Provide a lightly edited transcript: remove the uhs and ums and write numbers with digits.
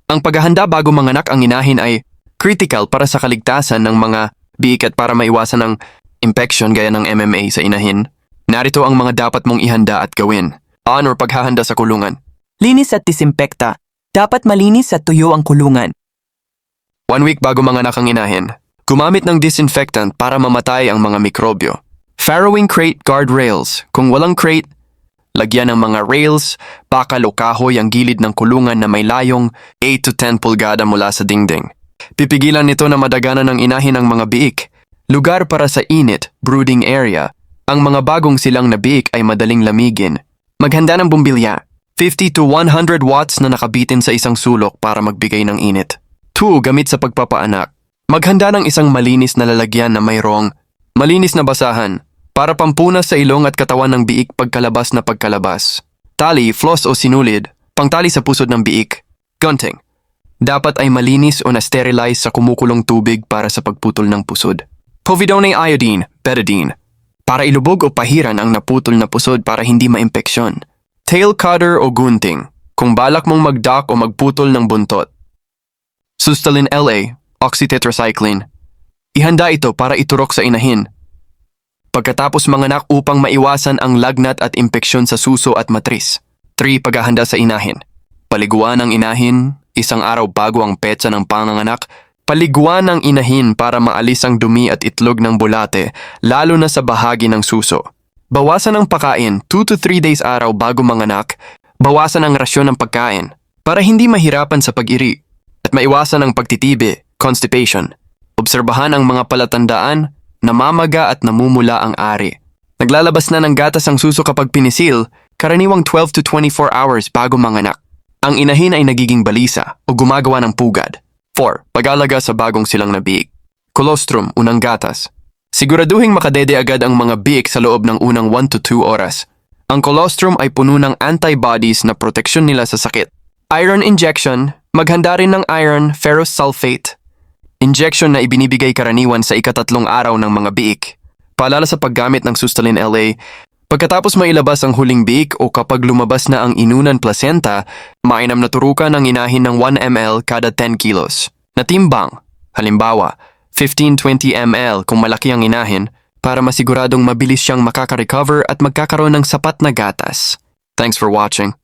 Ang paghahanda bago manganak ang inahin ay critical para sa kaligtasan ng mga biik at para maiwasan ang infection gaya ng MMA sa inahin. Narito ang mga dapat mong ihanda at gawin. Or paghahanda sa kulungan. Linis at disimpekta. Dapat malinis at tuyo ang kulungan. 1 week bago manganak ang inahin, gumamit ng disinfectant para mamatay ang mga mikrobyo. Farrowing crate guardrails. Kung walang crate, lagyan ng mga rails, bakal o kahoy ang gilid ng kulungan na may layong 8 to 10 pulgada mula sa dingding. Pipigilan nito na madaganan ng inahin ang mga biik. Lugar para sa init, brooding area. Ang mga bagong silang na biik ay madaling lamigin. Maghanda ng bumbilya. 50 to 100 watts na nakabitin sa isang sulok para magbigay ng init. 2. Gamit sa pagpapaanak. Maghanda ng isang malinis na lalagyan na mayroong malinis na basahan para pampunas sa ilong at katawan ng biik pagkalabas na pagkalabas. Tali, floss o sinulid, pangtali sa pusod ng biik. Gunting. Dapat ay malinis o na-sterilize sa kumukulong tubig para sa pagputol ng pusod. Povidone iodine, betadine. Para ilubog o pahiran ang naputol na pusod para hindi maimpeksyon. Tail cutter o gunting. Kung balak mong mag-dock o magputol ng buntot. Sustalin LA, oxytetracycline. Ihanda ito para iturok sa inahin. Pagkatapos manganak upang maiwasan ang lagnat at impeksyon sa suso at matris. 3. Paghahanda sa inahin. Paliguan ang inahin, isang araw bago ang petsa ng panganganak. Paliguan ang inahin para maalis ang dumi at itlog ng bulate, lalo na sa bahagi ng suso. Bawasan ang pagkain 2 to 3 days araw bago manganak. Bawasan ang rasyon ng pagkain para hindi mahirapan sa pag-iri at maiwasan ang pagtitibi, constipation. Obserbahan ang mga palatandaan, namamaga at namumula ang ari. Naglalabas na ng gatas ang suso kapag pinisil, karaniwang 12 to 24 hours bago manganak. Ang inahin ay nagiging balisa o gumagawa ng pugad. 4. Pag-alaga sa bagong silang na biik. Colostrum, unang gatas. Siguraduhing makadede agad ang mga biik sa loob ng unang 1 to 2 oras. Ang colostrum ay puno ng antibodies na proteksyon nila sa sakit. Iron injection, maghanda rin ng iron ferrous sulfate. Injection na ibinibigay karaniwan sa ika-3 araw ng mga biik. Paalala sa paggamit ng Sustalin LA, pagkatapos mailabas ang huling biik o kapag lumabas na ang inunan placenta, mainam na turukan ang inahin ng 1 ml kada 10 kilos. Natimbang, halimbawa, 15-20 ml kung malaki ang inahin, para masiguradong mabilis siyang makaka-recover at magkakaroon ng sapat na gatas. Thanks for watching.